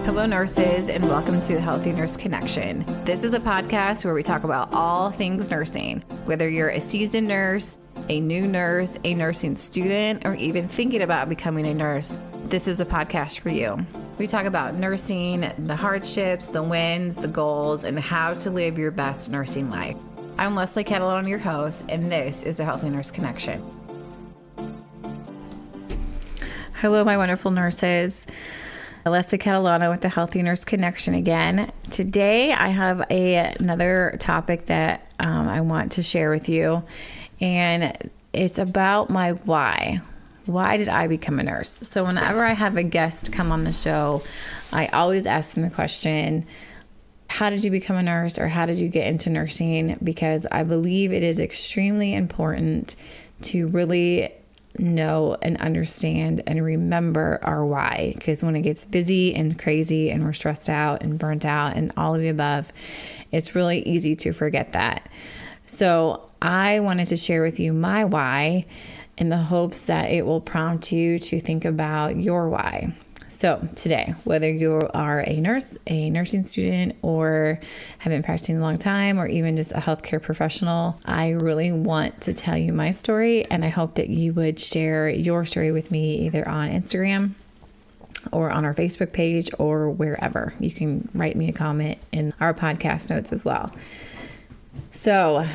Hello, nurses, and welcome to the Healthy Nurse Connection. This is a podcast where we talk about all things nursing, whether you're a seasoned nurse, a new nurse, a nursing student, or even thinking about becoming a nurse. This is a podcast for you. We talk about nursing, the hardships, the wins, the goals, and how to live your best nursing life. I'm Leslie Catalano, your host, and this is the Healthy Nurse Connection. Hello, my wonderful nurses. Leslie Catalano with the Healthy Nurse Connection again. Today I have another topic that I want to share with you, and it's about my why. Why did I become a nurse? So whenever I have a guest come on the show, I always ask them the question, how did you become a nurse, or how did you get into nursing? Because I believe it is extremely important to really know and understand and remember our why, because when it gets busy and crazy and we're stressed out and burnt out and all of the above, it's really easy to forget that. So I wanted to share with you my why in the hopes that it will prompt you to think about your why. So today, whether you are a nurse, a nursing student, or have been practicing a long time, or even just a healthcare professional, I really want to tell you my story, and I hope that you would share your story with me either on Instagram or on our Facebook page or wherever. You can write me a comment in our podcast notes as well. So,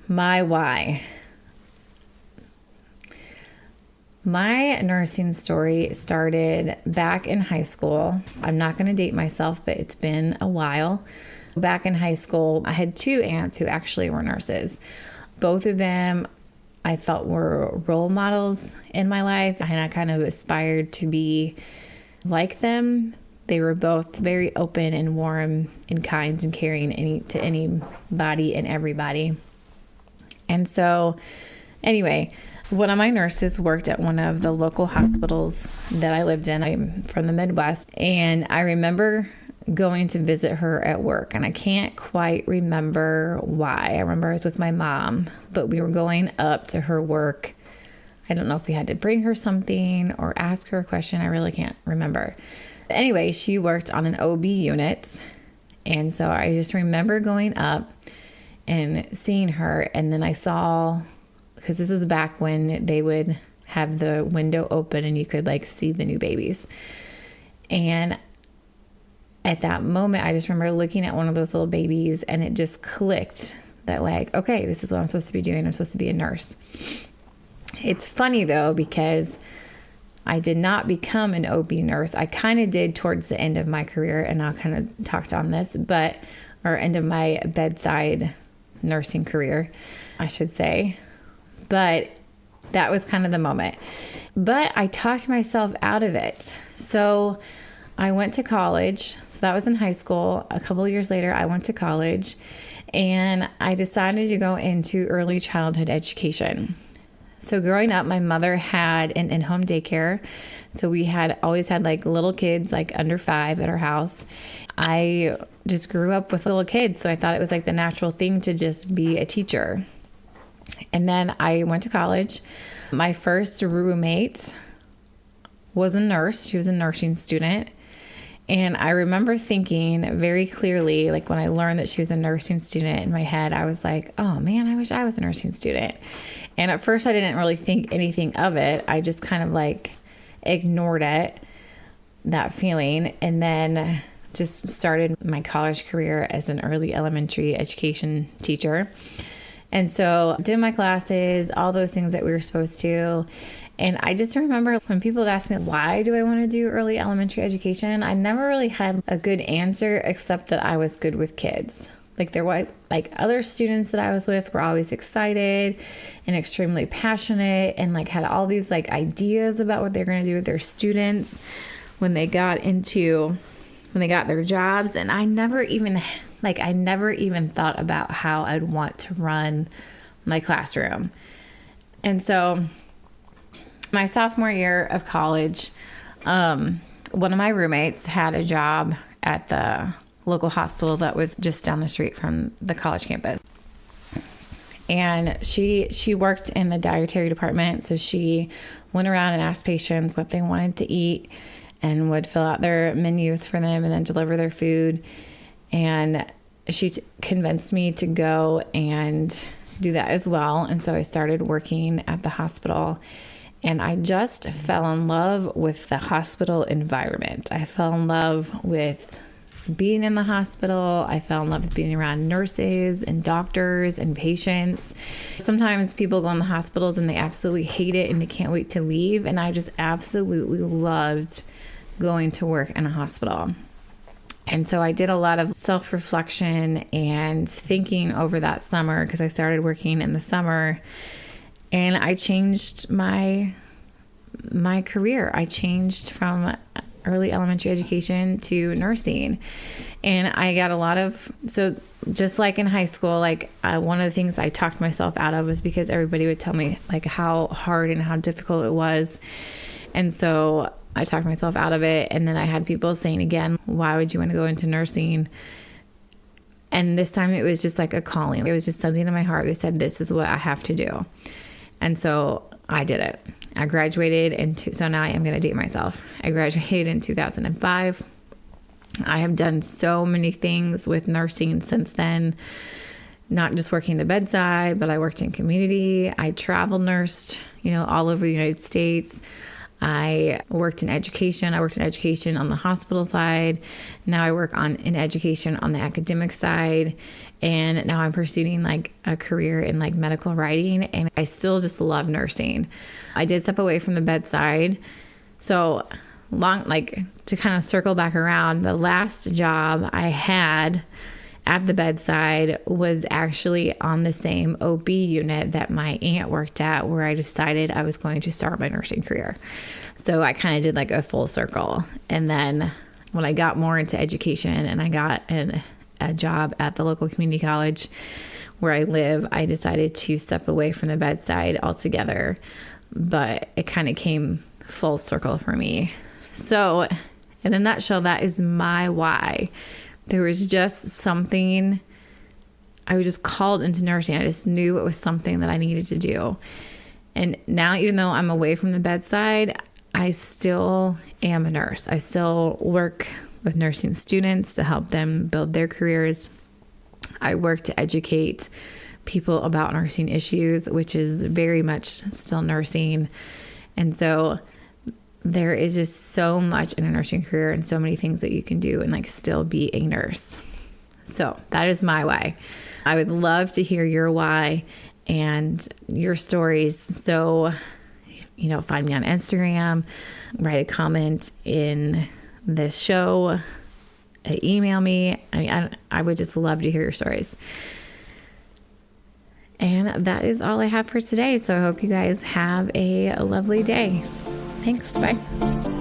my why. My nursing story started back in high school. I'm not going to date myself, but it's been a while. Back in high school, I had two aunts who actually were nurses. Both of them I felt were role models in my life, and I kind of aspired to be like them. They were both very open and warm and kind and caring to anybody and everybody. And so, anyway, one of my nurses worked at one of the local hospitals that I lived in. I'm from the Midwest, and I remember going to visit her at work, and I can't quite remember why. I remember I was with my mom, but we were going up to her work. I don't know if we had to bring her something or ask her a question. I really can't remember. But anyway, she worked on an OB unit, and so I just remember going up and seeing her, and then I saw, because this is back when they would have the window open and you could see the new babies. And at that moment, I just remember looking at one of those little babies, and it just clicked that okay, this is what I'm supposed to be doing. I'm supposed to be a nurse. It's funny though, because I did not become an OB nurse. I kind of did towards the end of my career, and I'll kind of talk on this, or end of my bedside nursing career, I should say. But that was kind of the moment. But I talked myself out of it. So I went to college. So that was in high school. A couple of years later, I went to college, and I decided to go into early childhood education. So growing up, my mother had an in-home daycare. So we always had little kids, under 5 at our house. I just grew up with little kids. So I thought it was the natural thing to just be a teacher. And then I went to college. My first roommate was a nurse. She was a nursing student. And I remember thinking very clearly, when I learned that she was a nursing student, in my head, I was like, oh man, I wish I was a nursing student. And at first I didn't really think anything of it. I just kind of ignored it, that feeling. And then just started my college career as an early elementary education teacher. And so did my classes, all those things that we were supposed to. And I just remember when people would ask me, why do I want to do early elementary education? I never really had a good answer, except that I was good with kids. There were other students that I was with were always excited and extremely passionate, and had all these ideas about what they're going to do with their students when they got their jobs. And I never even thought about how I'd want to run my classroom. And so my sophomore year of college, one of my roommates had a job at the local hospital that was just down the street from the college campus. And she worked in the dietary department. So she went around and asked patients what they wanted to eat. and would fill out their menus for them and then deliver their food. And she convinced me to go and do that as well. And so I started working at the hospital, and I just fell in love with the hospital environment. I fell in love with being in the hospital. I fell in love with being around nurses and doctors and patients. Sometimes people go in the hospitals and they absolutely hate it and they can't wait to leave. And I just absolutely loved going to work in a hospital. And so I did a lot of self-reflection and thinking over that summer, because I started working in the summer, and I changed my career. I changed from early elementary education to nursing. And I got a lot of, so just like in high school, like one of the things I talked myself out of was because everybody would tell me like how hard and how difficult it was. And so I talked myself out of it. And then I had people saying again, why would you want to go into nursing? And this time it was just like a calling. It was just something in my heart. They said, this is what I have to do. And so I did it. I graduated so now I am going to date myself. I graduated in 2005. I have done so many things with nursing since then, not just working the bedside, but I worked in community. I travel nursed, all over the United States. I worked in education. I worked in education on the hospital side. Now I work in education on the academic side. And now I'm pursuing like a career in like medical writing. And I still just love nursing. I did step away from the bedside. So to kind of circle back around, the last job I had at the bedside was actually on the same OB unit that my aunt worked at, where I decided I was going to start my nursing career. So I kind of did like a full circle. And then when I got more into education and I got a job at the local community college where I live, I decided to step away from the bedside altogether. But it kind of came full circle for me. So in a nutshell, that is my why. There was just something, I was just called into nursing. I just knew it was something that I needed to do. And now, even though I'm away from the bedside, I still am a nurse. I still work with nursing students to help them build their careers. I work to educate people about nursing issues, which is very much still nursing. And so there is just so much in a nursing career and so many things that you can do and like still be a nurse. So that is my why. I would love to hear your why and your stories. So, find me on Instagram, write a comment in this show, email me. I would just love to hear your stories. And that is all I have for today. So I hope you guys have a lovely day. Thanks. Bye.